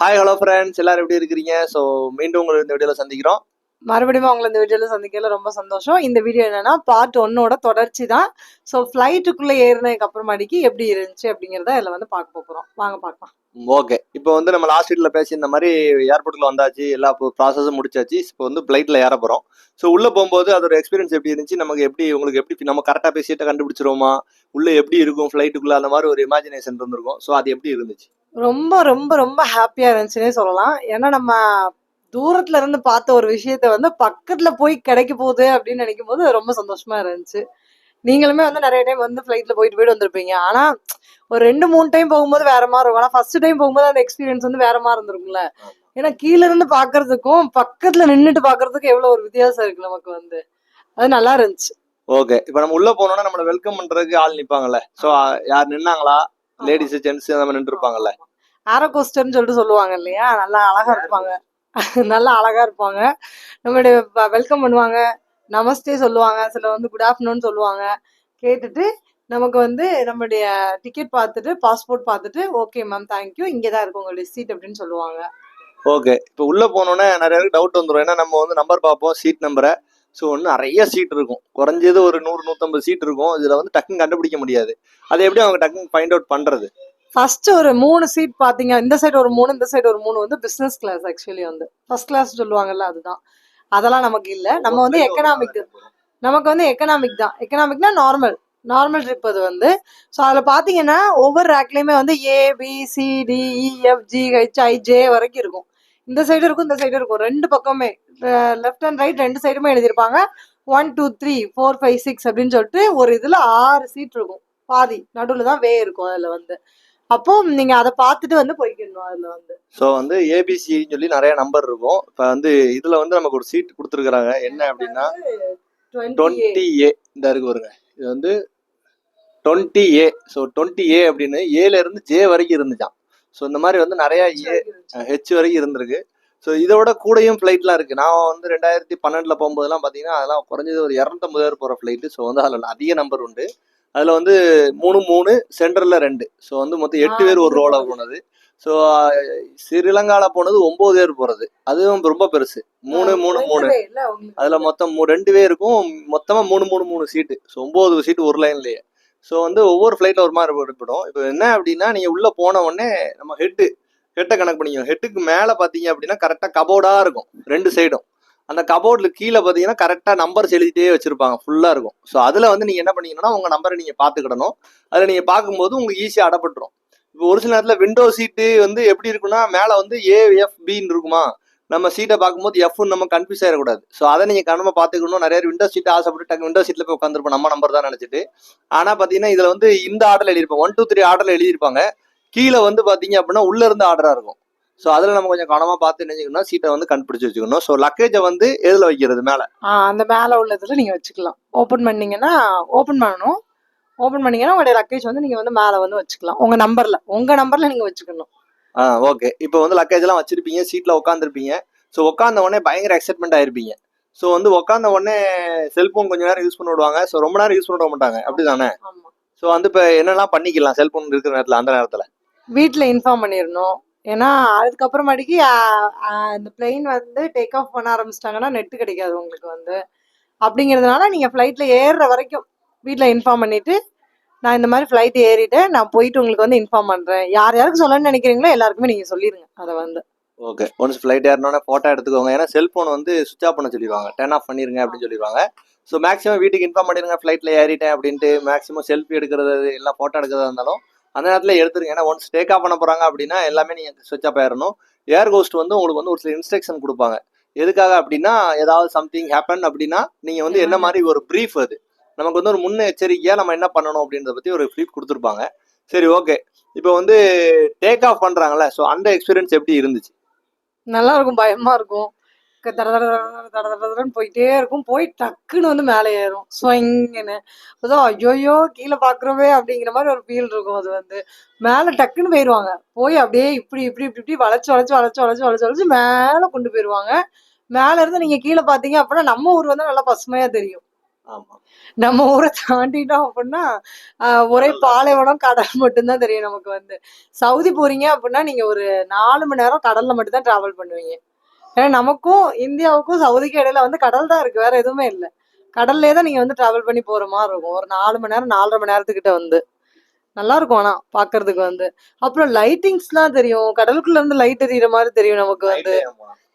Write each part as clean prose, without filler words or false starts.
Hi hello friends, எல்லாரும் எப்படி இருக்கிறீங்க? ஸோ மீண்டும் உங்களை இந்த வீடியோவில் சந்திக்கிறோம். மறுபடியும் உங்களை இந்த வீடியோல சந்திக்கல ரொம்ப சந்தோஷம். இந்த வீடியோ என்னன்னா பார்ட் 1ஓட தொடர்ச்சி தான். ஸோ ஃப்ளைட்டுக்குள்ள ஏறினதுக்கு அப்புறமாடிக்கு எப்படி இருந்துச்சு அப்படிங்கிறத இதில் வந்து பார்க்க போகிறோம். வாங்க பார்க்கலாம். ஓகே, இப்போ வந்து நம்ம லாஸ்ட் வீட்டில் பேசி இந்த மாதிரி ஏர்போர்ட்டில் வந்தாச்சு, எல்லா ப்ராசஸும் முடிச்சாச்சு. இப்போ வந்து ஃப்ளைட்டில் ஏற போகிறோம். ஸோ உள்ளே போகும்போது அதோட எக்ஸ்பீரியன்ஸ் எப்படி இருந்துச்சு, நமக்கு எப்படி உங்களுக்கு எப்படி நம்ம கரெக்டாக போய் சீட்டை கண்டுபிடிச்சிருவோமா, உள்ளே எப்படி இருக்கும் ஃப்ளைட்டுக்குள்ளே, அந்த மாதிரி ஒரு இமேஜினேஷன் இருந்திருக்கும். ஸோ அது எப்படி இருந்துச்சு? ரொம்ப ரொம்ப ரொம்ப ஹாப்பியாக இருந்துச்சுன்னே சொல்லலாம். ஏன்னா நம்ம தூரத்துல இருந்து பார்த்த ஒரு விஷயத்த வந்து பக்கத்துல போய் கிடைக்க போகுது அப்படின்னு நினைக்கும் போது ரொம்ப சந்தோஷமா இருந்துச்சு. நீங்களுமே வந்து நிறைய டைம் வந்து ஃப்ளைட்ல போயிட்டு வந்திருப்பீங்க. ஆனா ஒரு 2-3 டைம் போகும்போது வேற மாதிரி இருக்கும். ஆனா ஃபர்ஸ்ட் டைம் போகும்போது அந்த எக்ஸ்பீரியன்ஸ் வந்து வேற மாதிரி இருந்திருக்கும்ல. ஏன்னா கீழ இருந்து பாக்குறதுக்கும் பக்கத்துல நின்றுட்டு பாக்குறதுக்கும் எவ்வளவு ஒரு வித்தியாசம் இருக்கு நமக்கு வந்து. அது நல்லா இருந்துச்சு. ஓகே, இப்போ நம்ம உள்ள போனோம்னா நம்மளை வெல்கம் பண்றதுக்கு ஆள் நிப்பாங்கல்ல. ஸோ யார் நின்னாங்களா? லேடிஸ் ஜென்ட்ஸ் அந்த மாதிரி நின்று இருப்பாங்கல்ல. ஏரோ கோஸ்டர்னு சொல்லிட்டு சொல்லுவாங்க இல்லையா, நல்லா அழகா இருப்பாங்க. நல்லா அழகா இருப்பாங்க. நம்மளுடைய வெல்கம் பண்ணுவாங்க, நமஸ்தே சொல்லுவாங்க, சில வந்து குட் ஆஃப்டர்நூன் சொல்லுவாங்க. கேட்டுட்டு நமக்கு வந்து நம்மளுடைய டிக்கெட் பார்த்துட்டு பாஸ்போர்ட் பார்த்துட்டு ஓகே மேம் தேங்க்யூ இங்கே தான் இருக்கும் உங்களுடைய சீட் அப்படின்னு சொல்லுவாங்க. ஓகே, இப்போ உள்ள போனோன்னே நிறைய பேருக்கு டவுட் வந்துடும். ஏன்னா நம்ம வந்து நம்பர் பார்ப்போம், சீட் நம்பரை. ஸோ ஒன்று நிறைய சீட் இருக்கும், குறைஞ்சது ஒரு 100-150 சீட் இருக்கும். இதில் வந்து டக்குன்னு கண்டுபிடிக்க முடியாது. அதை எப்படி அவங்க டக்குன்னு ஃபைண்ட் அவுட் பண்ணுறது? ஃபர்ஸ்ட் ஒரு 3 சீட் பாத்தீங்க, இந்த சைடு ஒரு 3 இந்த சைடு ஒரு 3 வந்து பிசினஸ் கிளாஸ். ஆக்சுவலி வந்து ஃபர்ஸ்ட் கிளாஸ் சொல்லுவாங்கல்ல, அதுதான். அதெல்லாம் நமக்கு இல்ல. நம்ம வந்து எக்கனாமிக், நமக்கு வந்து எக்கனாமிக் தான். எக்கனாமிக்னா நார்மல் ட்ரிப் அது வந்து. ஸோ அதில் பார்த்தீங்கன்னா ஒவ்வொரு ரேக்லேயுமே வந்து ABCDEFGHIJ வரைக்கும் இருக்கும். இந்த சைடு இருக்கும், இந்த சைடு இருக்கும், ரெண்டு பக்கமே லெஃப்ட் அண்ட் ரைட் ரெண்டு சைடுமே எழுதியிருப்பாங்க. 1 2 3 4 5 6 அப்படின்னு சொல்லிட்டு ஒரு இதில் 6 சீட் இருக்கும். பாதி நடுவில் தான் இருக்கும் அதில் வந்து. அப்போ நீங்க அதை பார்த்துட்டு வந்து போய்க்கணும் அதுல வந்து. ஸோ வந்து ஏபிசின்னு சொல்லி நிறைய நம்பர் இருக்கும். இப்போ வந்து இதுல வந்து நமக்கு ஒரு சீட் கொடுத்துருக்குறாங்க. என்ன அப்படின்னா 20A இந்த இருக்கு பாருங்க. இது வந்து 20A. ஸோ 20A அப்படின்னு ஏல இருந்து ஜே வரைக்கும் இருந்துச்சான். ஸோ இந்த மாதிரி வந்து நிறைய ஹெச் வரைக்கும் இருந்திருக்கு. ஸோ இதோட கூடயும் ஃப்ளைட்லாம் இருக்கு. நான் வந்து 2012 போகும்போதெல்லாம் பார்த்தீங்கன்னா அதெல்லாம் குறைஞ்சது ஒரு 250 பேர் போகிற ஃப்ளைட்டு. ஸோ வந்து அதில் அதிக நம்பர் உண்டு. அதுல வந்து 3 சென்டர்ல 2. ஸோ வந்து மொத்தம் 8 பேர் ஒரு ரோல போனது. ஸோ ஸ்ரீலங்கால போனது 9 பேர் போறது, அதுவும் ரொம்ப பெருசு. 3 அதுல மொத்தம் 2 பேருக்கும் மொத்தமா 3 சீட்டு. ஸோ 9 சீட்டு ஒரு லைன்லயே. ஸோ வந்து ஒவ்வொரு ஃபிளைட்ல ஒரு மாதிரி ஏற்படும். இப்போ என்ன அப்படின்னா, நீங்க உள்ள போன உடனே நம்ம ஹெட்டை கனெக்ட் பண்ணிக்கணும். ஹெட்டுக்கு மேல பாத்தீங்க அப்படின்னா கரெக்டா கபோர்டா இருக்கும் 2 சைடும். அந்த கபோர்ட்ல கீழே பார்த்தீங்கன்னா கரெக்டாக நம்பர்ஸ் எழுதிட்டே வச்சிருப்பாங்க, ஃபுல்லாக இருக்கும். ஸோ அதில் வந்து நீங்கள் என்ன பண்ணீங்கன்னா உங்கள் நம்பரை நீங்கள் பார்த்துக்கிடணும். அதில் நீங்கள் பார்க்கும்போது உங்களுக்கு ஈஸியாக அடப்பட்டுரும். இப்போ ஒரு சில நேரத்தில் விண்டோ சீட்டு வந்து எப்படி இருக்குன்னா, மேலே வந்து AFBன்னு இருக்குமா, நம்ம சீட்டை பார்க்கும்போது எஃப்னு நம்ம கன்ஃபியூஸ் ஆகிடக்கூடாது. ஸோ அதை நீங்கள் கனமாக பார்த்துக்கணும். நிறைய விண்டோ சீட்டை ஆசைப்பட்டு டக்கு விண்டோ சீட்டில் போய் உட்காந்துருப்போம் நம்ம நம்பர் தான் நினச்சிட்டு. ஆனால் பார்த்தீங்கன்னா இதில் வந்து இந்த ஆர்டரில் எழுதியிருப்பாங்க, 1 2 3 ஆர்டரில் எழுதியிருப்பாங்க. கீழே வந்து பார்த்தீங்க அப்படின்னா உள்ளே இருந்து ஆர்டராக இருக்கும். ஸோ அதில் நம்ம கொஞ்சம் கவனமாக பார்த்து நினைச்சுக்கணும், சீட்டை வந்து கண்டுபிடிச்சு வச்சுக்கணும். ஸோ லக்கேஜை வந்து எதில் வைக்கிறது? மேலே அந்த மேலே உள்ளதில் நீங்கள் வச்சுக்கலாம். ஓப்பன் பண்ணீங்கன்னா உங்களுடைய லக்கேஜ் வந்து நீங்கள் வந்து மேலே வந்து வச்சுக்கலாம். உங்கள் நம்பரில் நீங்கள் வச்சுக்கணும். ஓகே, இப்போ வந்து லக்கேஜ்லாம் வச்சிருப்பீங்க, சீட்டில் உட்காந்துருப்பீங்க. ஸோ உட்காந்த உடனே பயங்கர எக்ஸைட்மெண்ட் ஆயிருப்பீங்க. ஸோ வந்து உட்காந்த உடனே செல்ஃபோன் கொஞ்சம் நேரம் யூஸ் பண்ண விடுவாங்க. ஸோ ரொம்ப நேரம் யூஸ் பண்ண மாட்டாங்க, அப்படி தானே? ஸோ வந்து இப்போ என்னெல்லாம் பண்ணிக்கலாம் செல்ஃபோன் இருக்கிற நேரத்தில்? அந்த நேரத்தில் வீட்டில் இன்ஃபார்ம் பண்ணிடணும். ஏன்னா அதுக்கப்புறமாட்டிக்கு இந்த பிளெயின் வந்து டேக் ஆஃப் பண்ண ஆரம்பிச்சிட்டாங்கன்னா நெட்டு கிடைக்காது உங்களுக்கு வந்து. அப்படிங்கிறதுனால நீங்கள் ஃப்ளைட்டில் ஏறுற வரைக்கும் வீட்டில் இன்ஃபார்ம் பண்ணிவிட்டு, நான் இந்த மாதிரி ஃப்ளைட் ஏறிட்டேன், நான் போயிட்டு உங்களுக்கு வந்து இன்ஃபார்ம் பண்ணுறேன். யாருக்கு சொல்லணும்னு நினைக்கிறீங்களோ எல்லாருக்குமே நீங்கள் சொல்லிடுங்க அதை வந்து. ஓகே, ஒன்ஸ் ஃப்ளைட் ஏறினோடனே ஃபோட்டோ எடுத்துக்கோங்க. ஏன்னா செல்ஃபோன் வந்து சுவிச் ஆஃப் பண்ண சொல்லிடுவாங்க, டர்ன் ஆஃப் பண்ணிடுங்க அப்படின்னு சொல்லிடுவாங்க. ஸோ மேக்ஸிமம் வீட்டுக்கு இன்ஃபார்ம் பண்ணிடுங்க ஃப்ளைட்டில் ஏறிட்டேன் அப்படின்ட்டு. மேக்ஸிமம் செல்ஃபி எடுக்கிறது எல்லாம் ஃபோட்டோ எடுக்கிறதா இருந்தாலும் அந்த நேரத்தில் எடுத்துருங்க. ஏன்னா ஒன்ஸ் டேக் ஆஃப் பண்ண போகிறாங்க அப்படின்னா எல்லாமே நீங்கள் சுவிச் ஆஃப் ஆயிடணும். ஏர் கோஸ்ட் வந்து உங்களுக்கு வந்து ஒரு சில இன்ஸ்ட்ரக்ஷன் கொடுப்பாங்க. எதுக்காக அப்படின்னா, ஏதாவது சம்திங் ஹேப்பன் அப்படின்னா நீங்கள் வந்து என்ன மாதிரி ஒரு ப்ரீஃப், அது நமக்கு வந்து ஒரு முன்னெச்சரிக்கையாக நம்ம என்ன பண்ணணும் அப்படின்றத பற்றி ஒரு ப்ரீஃப் கொடுத்துருப்பாங்க. சரி, ஓகே. இப்போ வந்து டேக் ஆஃப் பண்ணுறாங்கல்ல, ஸோ அந்த எக்ஸ்பீரியன்ஸ் எப்படி இருந்துச்சு? நல்லா இருக்கும், பயமாக இருக்கும். தடன்னு போயிட்டே இருக்கும். போய் டக்குன்னு வந்து மேலே ஏறும் ஸ்வங்குன்னு. அதோ ஐயோயோ கீழே பாக்குறவே அப்படிங்கிற மாதிரி ஒரு ஃபீல் இருக்கும். அது வந்து மேலே டக்குன்னு போயிடுவாங்க. போய் அப்படியே இப்படி இப்படி இப்படி இப்படி வளைச்சு வளைச்சு வளைச்சு வளைச்சு வளைச்சு வளைச்சு மேலே கொண்டு போயிடுவாங்க. மேலே இருந்து நீங்க கீழே பார்த்தீங்க அப்படின்னா நம்ம ஊர் வந்து நல்லா பசுமையா தெரியும். ஆமா. நம்ம ஊரை தாண்டிட்டோம் அப்படின்னா ஒரே பாலைவனம் கடல் மட்டும்தான் தெரியும் நமக்கு வந்து. சவுதி போறீங்க அப்படின்னா நீங்க ஒரு 4 மணி நேரம் கடல்ல மட்டும் தான் டிராவல் பண்ணுவீங்க. ஏன்னா நமக்கும் இந்தியாவுக்கும் சவுதிக்கும் இடையில வந்து கடல் தான் இருக்கு, வேற எதுவுமே இல்லை. கடல்லே தான் நீங்க வந்து டிராவல் பண்ணி போற மாதிரி இருக்கும். ஒரு 4 மணி நேரம் 4.5 மணி நேரத்துக்கிட்ட வந்து நல்லா இருக்கும். ஆனா பாக்குறதுக்கு வந்து அப்புறம் லைட்டிங்ஸ்லாம் தெரியும், கடலுக்குள்ள இருந்து லைட் எரியுற மாதிரி தெரியும் நமக்கு வந்து.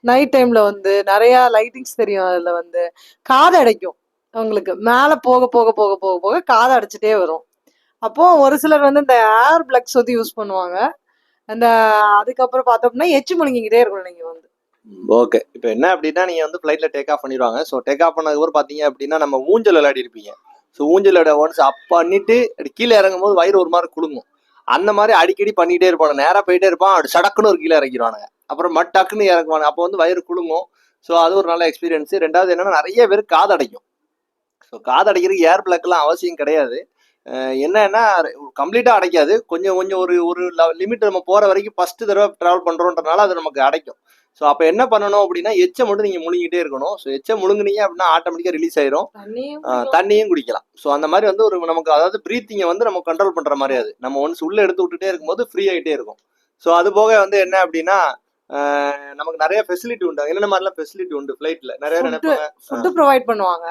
நைட் டைம்ல வந்து நிறைய லைட்டிங்ஸ் தெரியும். அதுல வந்து காது அடைக்கும் உங்களுக்கு, மேல போக போக போக போக போக காது அடைச்சிட்டே வரும். அப்போ ஒரு சிலர் வந்து இந்த ஏர் பிளக்ஸ் வந்து யூஸ் பண்ணுவாங்க. அந்த அதுக்கப்புறம் பார்த்தோம்னா எச்சு முழுங்கிக்கிட்டே இருக்கணும் நீங்க வந்து. ஓகே. இப்போ என்ன அப்படின்னா நீங்க வந்து ஃபிளைட்ல டேக் ஆஃப் பண்ணிடுவாங்க. ஸோ டேக் ஆஃப் பண்ணதுக்கப்புறம் பார்த்தீங்க அப்படின்னா நம்ம ஊஞ்சல் விளையாடி இருப்பீங்க. ஸோ ஊஞ்சல் விளையாட ஒன்ஸ் அப் பண்ணிட்டு கீழே இறங்கும் போது வயிறு ஒரு மாதிரி குலுங்கும். அந்த மாதிரி அடிக்கடி பண்ணிட்டே இருப்பாங்க. நேராக போயிட்டே இருப்பான், அப்படி சடக்குன்னு ஒரு கீழே இறக்கிடுவானுங்க. அப்புறம் டக்குன்னு இறக்குவாங்க. அப்போ வந்து வயிறு குலுங்கும். ஸோ அது ஒரு நல்ல எக்ஸ்பீரியன்ஸ். ரெண்டாவது என்னன்னா நிறைய பேர் காது அடைக்கும். ஸோ காது அடைக்கிறதுக்கு ஏர் பிளக்லாம் அவசியம் கிடையாது. என்னன்னா கம்ப்ளீட்டாக அடைக்காது, கொஞ்சம் கொஞ்சம் ஒரு ஒரு லிமிட் நம்ம போகிற வரைக்கும் ஃபஸ்ட்டு தடவை ட்ராவல் பண்ணுறோன்றனால அது நமக்கு அடைக்கும். ஸோ அப்போ என்ன பண்ணணும் அப்படின்னா எச்சை மட்டும் நீங்கள் முழுங்கிட்டே இருக்கணும். ஸோ எச்சை முழுங்குனீங்க அப்படின்னா ஆட்டோமேட்டிக்காக ரிலீஸ் ஆயிரும், தண்ணியும் குடிக்கலாம். ஸோ அந்த மாதிரி வந்து ஒரு நமக்கு அதாவது ப்ரீத்திங்கை வந்து நம்ம கண்ட்ரோல் பண்ணுற மாதிரி அது நம்ம ஒன்ஸ் உள்ளே எடுத்து விட்டுட்டே இருக்கும்போது ஃப்ரீ ஆகிட்டே இருக்கும். ஸோ அது போக வந்து என்ன அப்படின்னா நமக்கு நிறைய ஃபெசிலிட்டி உண்டு. என்னென்ன மாதிரிலாம் ஃபெசிலிட்டி உண்டு ஃப்ளைட்டில் நிறைய நினைப்பாங்க. ஃபுட்டு ப்ரொவைட் பண்ணுவாங்க.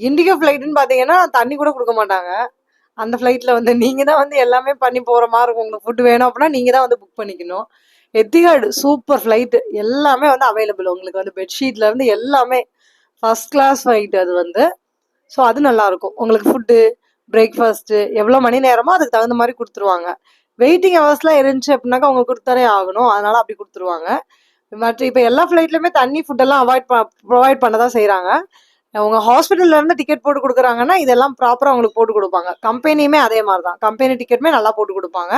இண்டிகோ ஃப்ளைட்டுன்னு பார்த்தீங்கன்னா தண்ணி கூட கொடுக்க மாட்டாங்க. அந்த ஃப்ளைட்டில் வந்து நீங்கள் தான் வந்து எல்லாமே பண்ணி போகிற மாதிரி இருக்கும். உங்களுக்கு ஃபுட்டு வேணும் அப்படின்னா நீங்கள் தான் வந்து புக் பண்ணிக்கணும். எத்திஹாட் சூப்பர் ஃப்ளைட்டு, எல்லாமே வந்து அவைலபிள் உங்களுக்கு வந்து. பெட்ஷீட்லேருந்து எல்லாமே ஃபர்ஸ்ட் கிளாஸ் ஃப்ளைட் அது வந்து. ஸோ அது நல்லாயிருக்கும். உங்களுக்கு ஃபுட்டு, பிரேக்ஃபாஸ்ட்டு எவ்வளோ மணி நேரமோ அதுக்கு தகுந்த மாதிரி கொடுத்துருவாங்க. வெயிட்டிங் ஹவர்ஸ்லாம் இருந்துச்சு அப்படின்னாக்கா அவங்க கொடுத்தாலே ஆகணும், அதனால அப்படி கொடுத்துருவாங்க. மற்ற இப்போ எல்லா ஃப்ளைட்லையுமே தண்ணி ஃபுட்டெல்லாம் ப்ரொவைட் பண்ண தான் செய்கிறாங்க. அவங்க ஹாஸ்பிட்டல்ல இருந்து டிக்கெட் போட்டு கொடுக்குறாங்கன்னா இதெல்லாம் ப்ராப்பராக அவங்களுக்கு போட்டு கொடுப்பாங்க. கம்பெனியுமே அதே மாதிரி தான், கம்பெனி டிக்கெட்டுமே நல்லா போட்டு கொடுப்பாங்க.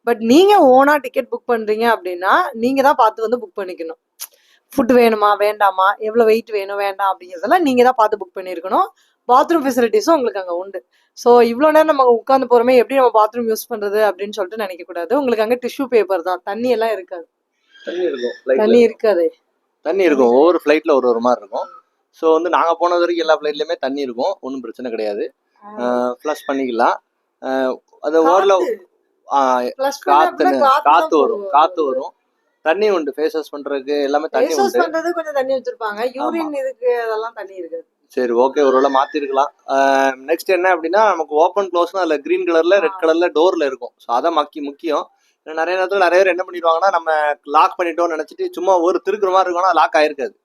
பட் நீங்கள் ஓனாக டிக்கெட் புக் பண்ணுறீங்க அப்படின்னா நீங்கள் தான் பார்த்து வந்து புக் பண்ணிக்கணும். ஃபுட் வேணுமா வேண்டாமா, எவ்வளோ வெயிட் வேணும் வேண்டாம் அப்படிங்கிறதெல்லாம் நீங்கள் தான் பார்த்து புக் பண்ணியிருக்கணும். பாத்ரூம் ஃபெசிலிட்டிஸும் உங்களுக்கு அங்கே உண்டு. ஸோ இவ்வளோ நேரம் நம்ம உட்காந்து போகிறோமே எப்படி நம்ம பாத்ரூம் யூஸ் பண்ணுறது அப்படின்னு சொல்லிட்டு நினைக்கக்கூடாது. உங்களுக்கு அங்கே டிஷ்யூ பேப்பர் தான், தண்ணி எல்லாம் இருக்காது. தண்ணி இருக்காது. தண்ணி இருக்கும், ஒவ்வொரு ஃப்ளைட்டில் ஒரு ஒரு மாதிரி இருக்கும். ஸோ வந்து நாங்கள் போனது வரைக்கும் எல்லா ஃப்ளைட்லையுமே தண்ணி இருக்கும், ஒன்றும் பிரச்சனை கிடையாது. ஃப்ளஷ் பண்ணிக்கலாம். அது ஓரில் காற்று வரும், தண்ணி உண்டு. ஃபேஸ் வாஷ் பண்றதுக்கு எல்லாமே தண்ணி உண்டு. பண்றது கொஞ்சம் தண்ணி வச்சிருப்பாங்க. யூரின் இதுக்கு அதெல்லாம் தண்ணி இருக்கு. சரி, ஓகே, ஒருவேளை மாத்திருக்கலாம். நெக்ஸ்ட் என்ன அப்படின்னா நமக்கு ஓப்பன் க்ளோஸ்னா அதில் கிரீன் கலர்ல ரெட் கலர்ல டோர்ல இருக்கும். ஸோ அதான் முக்கியம். நிறைய நேரத்தில் நிறைய பேர் என்ன பண்ணிடுவாங்கன்னா நம்ம லாக் பண்ணிட்டோம்னு நினைச்சிட்டு சும்மா ஒரு திருக்குற மாதிரி இருக்கும்னா லாக் ஆயிருக்காது.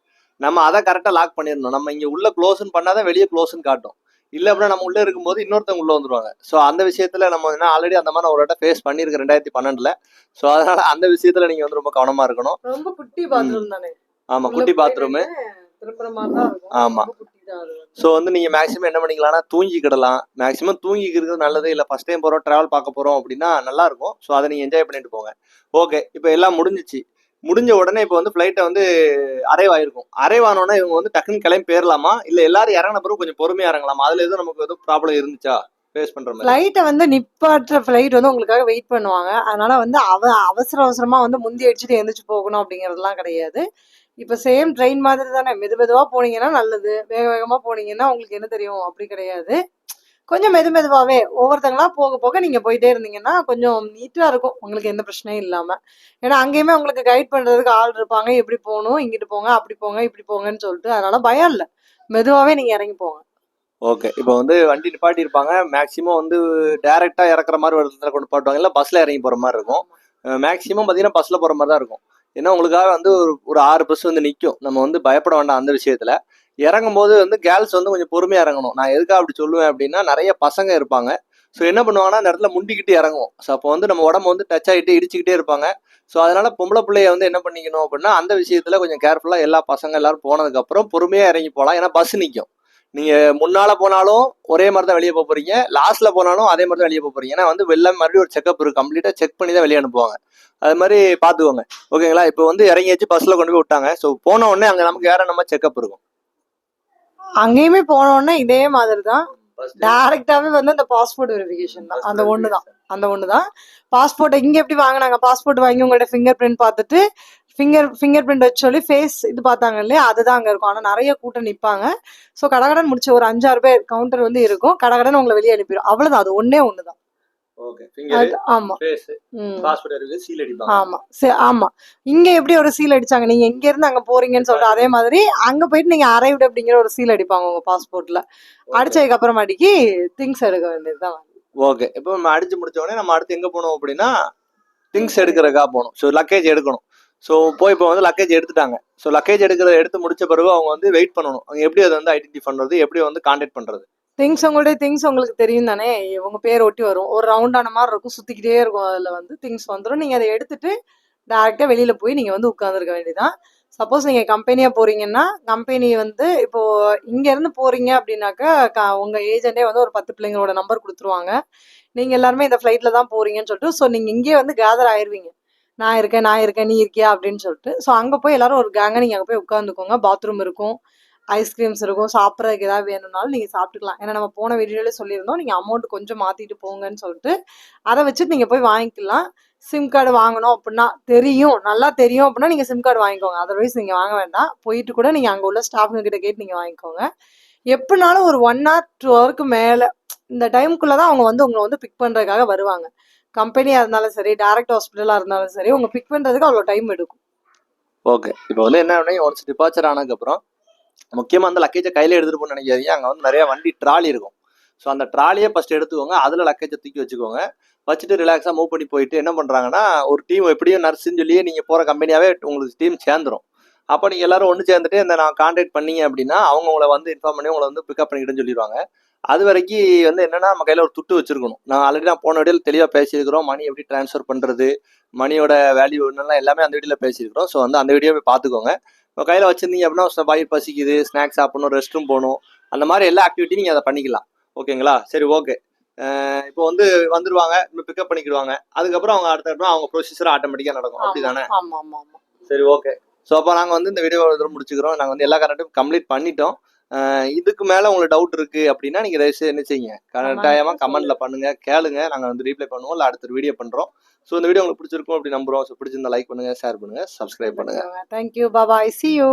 நம்ம அதை கரெக்டாக லாக் பண்ணிடணும். நம்ம இங்கே உள்ள க்ளோஸ்ன்னு பண்ணாதான் வெளியே க்ளோஸ்ன்னு காட்டும். இல்லை அப்படின்னா நம்ம உள்ளே இருக்கும்போது இன்னொருத்தவங்க உள்ள வந்துருவாங்க. ஸோ அந்த விஷயத்துல நம்ம என்ன ஆல்ரெடி அந்த மாதிரி ஒரு வாட்டி ஃபேஸ் பண்ணியிருக்கேன் 2012. ஸோ அதனால அந்த விஷயத்துல நீங்க வந்து ரொம்ப கவனமா இருக்கணும். ரொம்ப குட்டி பாத்ரூம் தானே? ஆமா, குட்டி பாத்ரூம். ஆமா. ஸோ வந்து நீங்க மேக்ஸிமம் என்ன பண்ணிக்கலாம்னா தூங்கிக்கிடலாம். மேக்ஸிமம் தூங்கிக்கிறது நல்லது. இல்லை ஃபர்ஸ்ட் டைம் போறோம், டிராவல் பார்க்க போறோம் அப்படின்னா நல்லா இருக்கும். ஸோ அதை நீங்க என்ஜாய் பண்ணிட்டு போங்க. ஓகே, இப்போ எல்லாம் முடிஞ்ச உடனே இப்போ வந்து ஃப்ளைட்டை வந்து அரைவ் ஆயிருக்கும். அரைவ் ஆனோடனே இவங்க வந்து டக்குன்னு கிளம்பி போயிடலாமா, இல்லை எல்லாரும் இறங்கின பிறகு கொஞ்சம் பொறுமையா இறங்கலாமா, அதுல எதுவும் நமக்கு எதுவும் ப்ராப்ளம் இருந்துச்சா ஃபேஸ் பண்ற மாதிரி? ஃப்ளைட்டை வந்து நிப்பாட்டுற ஃப்ளைட் வந்து உங்களுக்காக வெயிட் பண்ணுவாங்க. அதனால வந்து அவசரமா வந்து முந்தி அடிச்சுட்டு எழுந்திரிச்சு போகணும் அப்படிங்கிறதுலாம் கிடையாது. இப்போ சேம் ட்ரெயின் மாதிரி தானே, மெதுவாக போனீங்கன்னா நல்லது, வேகமாக போனீங்கன்னா உங்களுக்கு என்ன தெரியும் அப்படி கிடையாது. கொஞ்சம் மெதுவாகவே ஒவ்வொருத்தங்களா போக போக நீங்கள் போயிட்டே இருந்தீங்கன்னா கொஞ்சம் நீட்டாக இருக்கும், உங்களுக்கு எந்த பிரச்சனையும் இல்லாமல். ஏன்னா அங்கேயுமே உங்களுக்கு கைட் பண்ணுறதுக்கு ஆள் இருப்பாங்க, எப்படி போகணும், இங்கிட்டு போங்க, அப்படி போங்க, இப்படி போங்கன்னு சொல்லிட்டு. அதனால பயம் இல்லை, மெதுவாகவே நீங்கள் இறங்கி போங்க. ஓகே, இப்போ வந்து வண்டி நிப்பாட்டி இருப்பாங்க. மேக்ஸிமம் வந்து டைரெக்டாக இறக்குற மாதிரி ஒரு இடத்துல கொண்டு பாட்டுவாங்க, இல்லை பஸ்ஸில் இறங்கி போகிற மாதிரி இருக்கும். மேக்ஸிமம் பார்த்தீங்கன்னா பஸ்ஸில் போகிற மாதிரி தான் இருக்கும். ஏன்னா உங்களுக்காக வந்து ஒரு 6 பஸ் வந்து நிற்கும். நம்ம வந்து பயப்பட வேண்டாம் அந்த விஷயத்தில். இறங்கும் போது வந்து கேர்ள்ஸ் வந்து கொஞ்சம் பொறுமையாக இறங்கணும். நான் எதுக்காக அப்படி சொல்லுவேன் அப்படின்னா நிறைய பசங்க இருப்பாங்க. ஸோ என்ன பண்ணுவாங்கன்னா அந்த இடத்துல முண்டிக்கிட்டு இறங்குவோம். ஸோ அப்போ வந்து நம்ம உடம்பு வந்து டச் ஆகிட்டு இடிச்சுக்கிட்டே இருப்பாங்க. ஸோ அதனால பொம்பளை பிள்ளைய வந்து என்ன பண்ணிக்கணும் அப்படின்னா அந்த விஷயத்தில் கொஞ்சம் கேர்ஃபுல்லாக எல்லா பசங்க எல்லாரும் போனதுக்கப்புறம் பொறுமையாக இறங்கி போகலாம். ஏன்னா பஸ் நிற்கும். நீங்கள் முன்னால் போனாலும் ஒரே மாதிரி தான் வெளியே போக போகிறீங்க, லாஸ்ட்டில் போனாலும் அதே மாதிரி தான் வெளியே போக போகிறீங்க. ஏன்னா வந்து வெளில மறுபடியும் ஒரு செக்அப் இருக்குது, கம்ப்ளீட்டாக செக் பண்ணி தான் வெளியே அனுப்புவாங்க. அது மாதிரி பார்த்துக்கோங்க. ஓகேங்களா? இப்போ வந்து இறங்கியாச்சு, பஸ்ஸில் கொண்டு போய் விட்டாங்க. ஸோ போன உடனே அங்கே நமக்கு வேற நம்ம செக்அப் இருக்கும். அங்கேயுமே போன உடனே இதே மாதிரி தான் டைரக்டாவே வந்து அந்த பாஸ்போர்ட் வெரிஃபிகேஷன் தான். அந்த ஒண்ணுதான் பாஸ்போர்ட். இங்க எப்படி வாங்கினாங்க, பாஸ்போர்ட் வாங்கி உங்களோட ஃபிங்கர் பிரிண்ட் பார்த்துட்டு ஃபிங்கர் பிரிண்ட் வச்சு சொல்லி ஃபேஸ் இது பார்த்தாங்க இல்லையா, அதுதான் அங்க இருக்கும். ஆனா நிறைய கூட்டம் நிப்பாங்க. ஸோ கடகடன் முடிச்ச ஒரு 5-6 பேர் கவுண்டர் வந்து இருக்கும். கடகடன் உங்களை வெளியே அனுப்பிடும். அவ்வளவுதான், அது ஒண்ணுதான். ஆமா ஆமா. இங்க எப்படி ஒரு சீல் அடிச்சாங்க, நீங்க எங்க இருந்து அங்க போறீங்கன்னு சொல்லிட்டு அதே மாதிரி அங்க போயிட்டு நீங்க அரைவ்டு அப்படிங்கிற ஒரு சீல் அடிப்பாங்க உங்க பாஸ்போர்ட்ல. அடிச்சதுக்கு அப்புறமாட்டிக்கு திங்ஸ் எடுக்க வேண்டியதுதான். ஓகே, இப்போ நம்ம அடிச்சு முடிச்ச உடனே நம்ம அடுத்து எங்க போனோம் அப்படின்னா திங்ஸ் எடுக்கிறதுக்காக போகணும். ஸோ லக்கேஜ் எடுக்கணும். ஸோ இப்போ வந்து லக்கேஜ் எடுத்துட்டாங்க. ஸோ லக்கேஜ் எடுத்து முடிச்ச பிறகு அவங்க வந்து வெயிட் பண்ணணும். அவங்க எப்படி அதை வந்து ஐடென்டிஃபை பண்றது, எப்படி வந்து கான்டாக்ட் பண்றது? உங்களுடைய திங்ஸ் உங்களுக்கு தெரியும் தானே, உங்க பேர் ஒட்டி வரும். ஒரு ரவுண்டான மாதிரி இருக்கும், சுத்திக்கிட்டே இருக்கும். அதுல வந்து திங்ஸ் வந்துடும். நீங்க அதை எடுத்துட்டு டைரக்டா வெளியில போய் நீங்க வந்து உட்கார்ந்துருக்க வேண்டியதான். சப்போஸ் நீங்க கம்பெனியா போறீங்கன்னா, கம்பெனி வந்து இப்போ இங்க இருந்து போறீங்க அப்படின்னாக்கா உங்க ஏஜென்டே வந்து ஒரு 10 பிள்ளைங்களோட நம்பர் கொடுத்துருவாங்க. நீங்க எல்லாருமே இந்த ஃபிளைட்ல தான் போறீங்கன்னு சொல்லிட்டு, ஸோ நீங்க இங்கேயே வந்து கேதர் ஆயிருவீங்க. நான் இருக்கேன் நீ இருக்கியா அப்படின்னு சொல்லிட்டு. ஸோ அங்க போய் எல்லாரும் ஒரு கேங்கா நீங்க அங்க போய் உட்காந்துக்கோங்க. பாத்ரூம் இருக்கும், ஐஸ்கிரீம்ஸ் இருக்கும், சாப்பிட்றதுக்கு ஏதாவது வேணும்னாலும் நீங்க சாப்பிட்டுக்கலாம். ஏன்னா நம்ம போன வீடியோல சொல்லியிருந்தோம், நீங்க அமௌண்ட் கொஞ்சம் மாத்திட்டு போங்கன்னு சொல்லிட்டு. அதை வச்சுட்டு நீங்க போய் வாங்கிக்கலாம். சிம் கார்டு வாங்கணும் அப்படின்னா நல்லா தெரியும் அப்படின்னா நீங்க சிம் கார்டு வாங்கிக்கோங்க. அதர்வைஸ் நீங்க வாங்க வேண்டாம். போயிட்டு கூட நீங்க அங்க உள்ள ஸ்டாஃப்ங்க கிட்ட கேட்டு நீங்க வாங்கிக்கோங்க. எப்படினாலும் ஒரு 1 hour 2 hourக்கு மேல இந்த டைமுக்குள்ளதான் அவங்க வந்து உங்களை வந்து பிக் பண்றதுக்காக வருவாங்க. கம்பெனியா இருந்தாலும் சரி, டைரக்ட் ஹாஸ்பிட்டலா இருந்தாலும் சரி, உங்க பிக் பண்றதுக்கு அவ்வளவு டைம் எடுக்கும். ஓகே, இப்போ வந்து என்ன ஒன்ஸ் டிபார்ச்சர் ஆனதுக்கு அப்புறம் முக்கியமா அந்த லக்கேஜை கையில எடுத்துட்டு போக நினைக்காதீங்க. அங்க வந்து நிறைய வண்டி ட்ராலி இருக்கும். ஸோ அந்த ட்ராலியை ஃபர்ஸ்ட் எடுத்துக்கோங்க. அதுல லக்கேஜை தூக்கி வச்சுக்கோங்க. வச்சுட்டு ரிலாக்ஸா மூவ் பண்ணி போயிட்டு என்ன பண்றாங்கன்னா, ஒரு டீம் எப்படியும் நர்ஸ்ன்னு சொல்லியே நீங்க போற கம்பெனியாவே உங்களுக்கு டீம் சேர்ந்துரும். அப்போ நீங்க எல்லாரும் ஒன்று சேர்ந்துட்டு இந்த நான் கான்டாக்ட் பண்ணீங்க அப்படின்னா அவங்க உங்களை வந்து இன்ஃபார்ம் பண்ணி உங்களை வந்து பிக்கப் பண்ணிக்கிட்டுன்னு சொல்லிடுவாங்க. அது வரைக்கும் வந்து என்னன்னா நம்ம கையில ஒரு துட்டு வச்சிருக்கணும். நான் போன வீடியோவில் தெளிவாக பேசியிருக்கிறோம். மணி எப்படி டிரான்ஸ்ஃபர் பண்றது, மணியோட வேல்யூ என்னெல்லாம் எல்லாமே அந்த வீடியோவில் பேசியிருக்கிறோம். ஸோ வந்து அந்த வீடியோ போய் பார்த்துக்கோங்க. இப்போ கையில் வச்சிருந்தீங்க அப்படின்னா வயிறு பசிக்குது, ஸ்நாக்ஸ் சாப்பிடணும், ரெஸ்ட் ரூம் போகணும், அந்த மாதிரி எல்லா ஆக்டிவிட்டியும் நீங்கள் அதை பண்ணிக்கலாம். ஓகேங்களா? சரி, ஓகே. இப்போ வந்து வந்துருவாங்க, பிக்கப் பண்ணிக்கிடுவாங்க. அதுக்கப்புறம் அவங்க அடுத்த அவங்க ப்ரொசீஜர் ஆட்டோமேட்டிக்காக நடக்கும். அப்படிதானே? சரி, ஓகே. ஸோ அப்போ நாங்கள் வந்து இந்த வீடியோ முடிச்சுக்கிறோம். நாங்கள் வந்து எல்லா கரெக்டும் கம்ப்ளீட் பண்ணிட்டோம். இதுக்கு மேலே உங்களுக்கு டவுட் இருக்கு அப்படின்னா நீங்கள் தயவுசெய்து என்ன செய்யுங்க, கட்டாயமாக கமெண்ட்ல பண்ணுங்க, கேளுங்க. நாங்கள் வந்து ரீப்ளை பண்ணுவோம், இல்லை அடுத்த வீடியோ பண்ணுறோம். ஸோ இந்த வீடியோ உங்களுக்கு பிடிச்சிருக்கும் அப்படி நம்புறோம். ஸோ பிடிச்சிருந்தா லைக் பண்ணுங்க, ஷேர் பண்ணுங்க, சப்ஸ்கிரைப் பண்ணுங்க. Thank you, bye, see you.